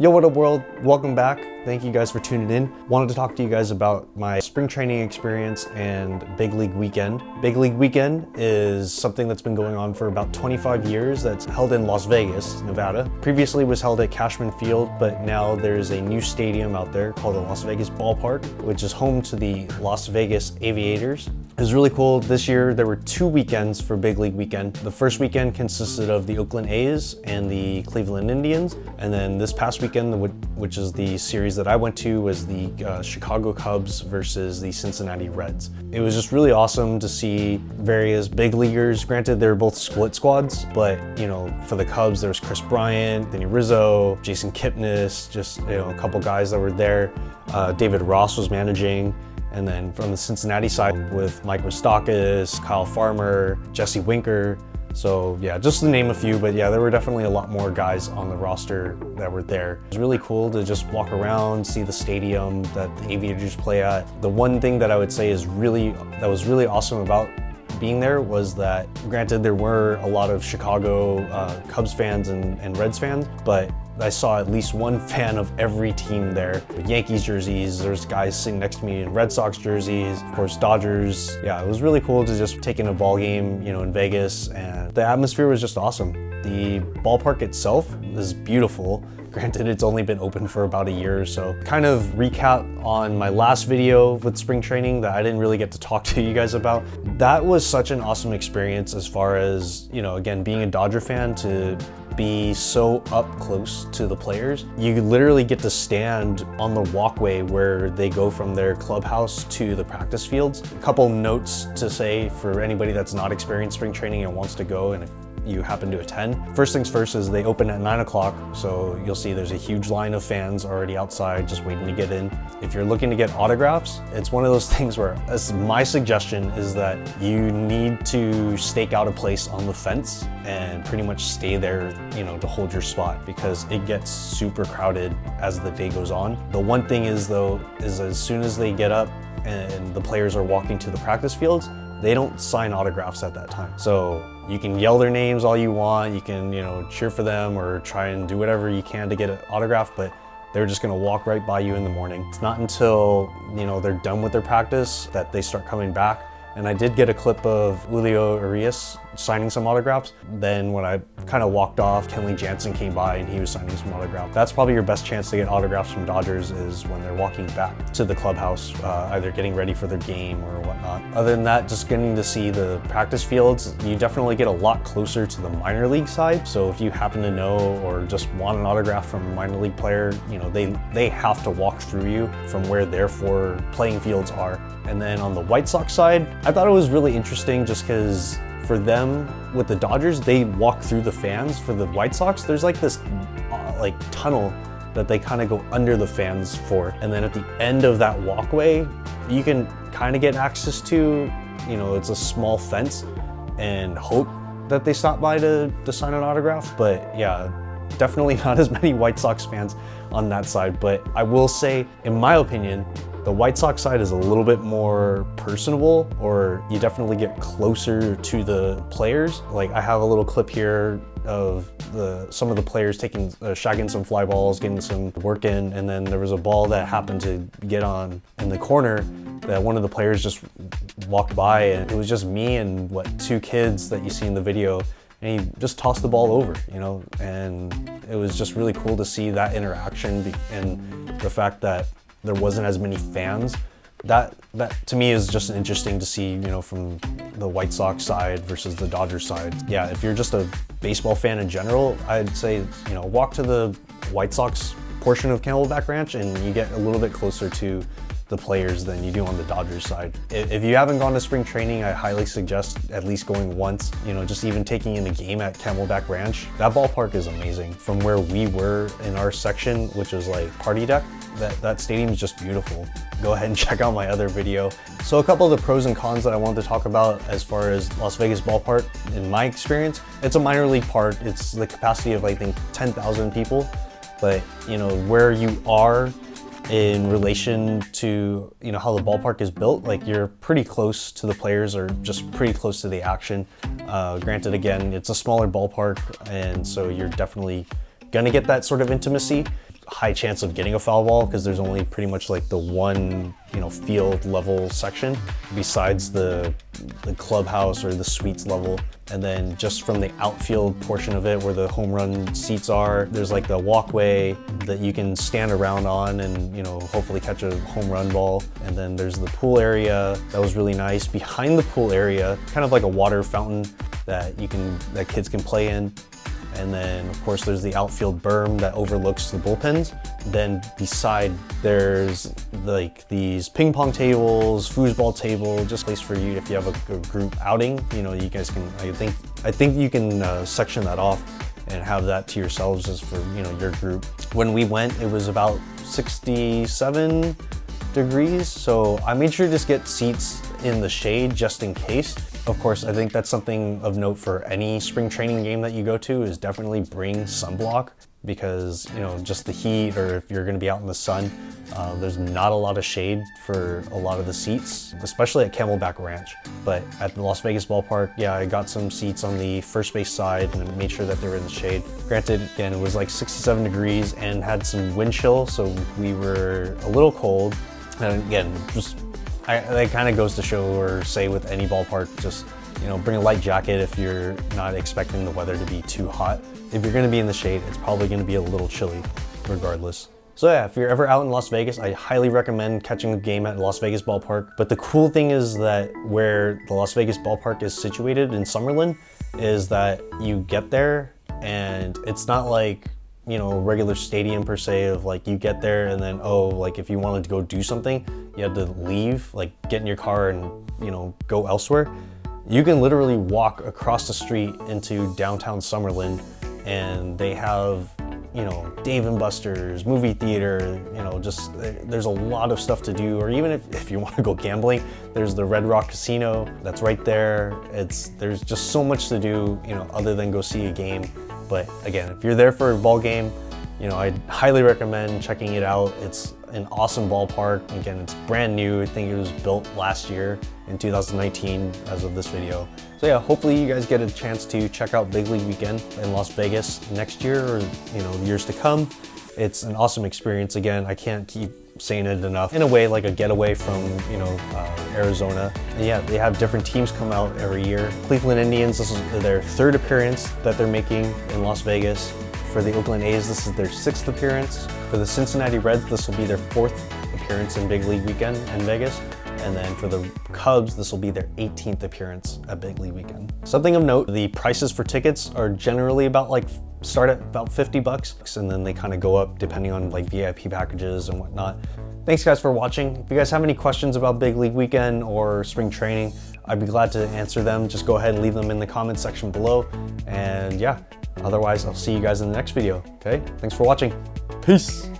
Yo, what up world? Welcome back. Thank you guys for tuning in. Wanted to talk to you guys about my spring training experience and Big League Weekend. Big League Weekend is something that's been going on for about 25 years that's held in Las Vegas, Nevada. Previously was held at Cashman Field, but now there's a new stadium out there called the Las Vegas Ballpark, which is home to the Las Vegas Aviators. It was really cool. This year there were 2 weekends for Big League Weekend. The first weekend consisted of the Oakland A's and the Cleveland Indians, and then this past weekend, which is the series that I went to, was the Chicago Cubs versus the Cincinnati Reds. It was just really awesome to see various big leaguers. Granted, they're both split squads, but you know, for the Cubs, there was Chris Bryant, Danny Rizzo, Jason Kipnis, just a couple guys that were there. David Ross was managing. And then from the Cincinnati side with Mike Moustakas, Kyle Farmer, Jesse Winker. So yeah, just to name a few, but yeah, there were definitely a lot more guys on the roster that were there. It was really cool to just walk around, see the stadium that the Aviators play at. The one thing that I would say is that was really awesome about being there was that, granted, there were a lot of Chicago Cubs fans and Reds fans, but I saw at least one fan of every team there. The Yankees jerseys, there's guys sitting next to me in Red Sox jerseys, of course Dodgers. Yeah, it was really cool to just take in a ball game, in Vegas, and the atmosphere was just awesome. The ballpark itself is beautiful. Granted, it's only been open for about a year or so. Kind of recap on my last video with spring training that I didn't really get to talk to you guys about. That was such an awesome experience as far as, again, being a Dodger fan, to be so up close to the players. You literally get to stand on the walkway where they go from their clubhouse to the practice fields. A couple notes to say for anybody that's not experienced spring training and wants to go, and if you happen to attend. First things first is they open at 9 o'clock, so you'll see there's a huge line of fans already outside just waiting to get in. If you're looking to get autographs, it's one of those things where, as my suggestion is that you need to stake out a place on the fence and pretty much stay there, to hold your spot, because it gets super crowded as the day goes on. The one thing is though, is as soon as they get up and the players are walking to the practice fields, they don't sign autographs at that time. So you can yell their names all you want, you can, cheer for them or try and do whatever you can to get an autograph, but they're just gonna walk right by you in the morning. It's not until, they're done with their practice that they start coming back. And I did get a clip of Julio Urias signing some autographs. Then when I kind of walked off, Kenley Jansen came by and he was signing some autographs. That's probably your best chance to get autographs from Dodgers, is when they're walking back to the clubhouse, either getting ready for their game or whatnot. Other than that, just getting to see the practice fields, you definitely get a lot closer to the minor league side. So if you happen to know or just want an autograph from a minor league player, they have to walk through you from where their 4 playing fields are. And then on the White Sox side, I thought it was really interesting just because for them, with the Dodgers, they walk through the fans. For the White Sox, there's like this tunnel that they kind of go under the fans for. And then at the end of that walkway, you can kind of get access to, it's a small fence, and hope that they stop by to sign an autograph. But yeah, definitely not as many White Sox fans on that side. But I will say, in my opinion, the White Sox side is a little bit more personable, or you definitely get closer to the players. Like, I have a little clip here of some of the players shagging some fly balls, getting some work in, and then there was a ball that happened to get on in the corner that one of the players just walked by, and it was just me and 2 kids that you see in the video, and he just tossed the ball over, and it was just really cool to see that interaction, and the fact that there wasn't as many fans. That to me is just interesting to see, from the White Sox side versus the Dodgers side. Yeah, if you're just a baseball fan in general, I'd say, walk to the White Sox portion of Camelback Ranch and you get a little bit closer to the players than you do on the Dodgers side. If you haven't gone to spring training, I highly suggest at least going once, just even taking in a game at Camelback Ranch. That ballpark is amazing. From where we were in our section, which was like party deck, that stadium is just beautiful. Go ahead and check out my other video. So a couple of the pros and cons that I wanted to talk about as far as Las Vegas Ballpark, in my experience, it's a minor league park. It's the capacity of, I think, 10,000 people. But, where you are in relation to, how the ballpark is built, like, you're pretty close to the players, or just pretty close to the action. Granted, again, it's a smaller ballpark, and so you're definitely gonna get that sort of intimacy. high chance of getting a foul ball because there's only pretty much like the one, field level section besides the clubhouse or the suites level. And then just from the outfield portion of it where the home run seats are, there's like the walkway that you can stand around on and, hopefully catch a home run ball. And then there's the pool area that was really nice. Behind the pool area, kind of like a water fountain that kids can play in. And then of course there's the outfield berm that overlooks the bullpens. Then beside there's like these ping pong tables, foosball table, just a place for you if you have a group outing. You guys can, I think you can section that off and have that to yourselves as for your group. When we went, it was about 67 degrees, so I made sure to just get seats in the shade just in case. Of course, I think that's something of note for any spring training game that you go to is definitely bring sunblock because, just the heat, or if you're gonna be out in the sun, there's not a lot of shade for a lot of the seats, especially at Camelback Ranch. But at the Las Vegas ballpark, yeah, I got some seats on the first base side and made sure that they were in the shade. Granted, again, it was like 67 degrees and had some wind chill, so we were a little cold. And again, that kind of goes to show or say with any ballpark, just, bring a light jacket if you're not expecting the weather to be too hot. If you're gonna be in the shade, it's probably gonna be a little chilly regardless. So yeah, if you're ever out in Las Vegas, I highly recommend catching a game at Las Vegas ballpark. But the cool thing is that where the Las Vegas ballpark is situated in Summerlin is that you get there and it's not like, a regular stadium per se of like you get there and then, like if you wanted to go do something, you had to leave, like get in your car and, go elsewhere. You can literally walk across the street into downtown Summerlin and they have, Dave & Buster's, movie theater, just there's a lot of stuff to do. Or even if you want to go gambling, there's the Red Rock Casino that's right there. There's just so much to do, other than go see a game. But again, if you're there for a ball game, I'd highly recommend checking it out. It's an awesome ballpark. Again, it's brand new. I think it was built last year in 2019 as of this video. So yeah, hopefully you guys get a chance to check out Big League Weekend in Las Vegas next year or years to come. It's an awesome experience. Again, I can't keep saying it enough. In a way, like a getaway from Arizona. And yeah, they have different teams come out every year. Cleveland Indians, this is their third appearance that they're making in Las Vegas. For the Oakland A's, this is their 6th appearance. For the Cincinnati Reds, this will be their 4th appearance in Big League Weekend in Vegas. And then for the Cubs, this will be their 18th appearance at Big League Weekend. Something of note, the prices for tickets are generally start at about $50, and then they kind of go up depending on like VIP packages and whatnot. Thanks guys for watching. If you guys have any questions about Big League Weekend or spring training, I'd be glad to answer them. Just go ahead and leave them in the comments section below. And yeah, otherwise I'll see you guys in the next video, okay? Thanks for watching. Peace.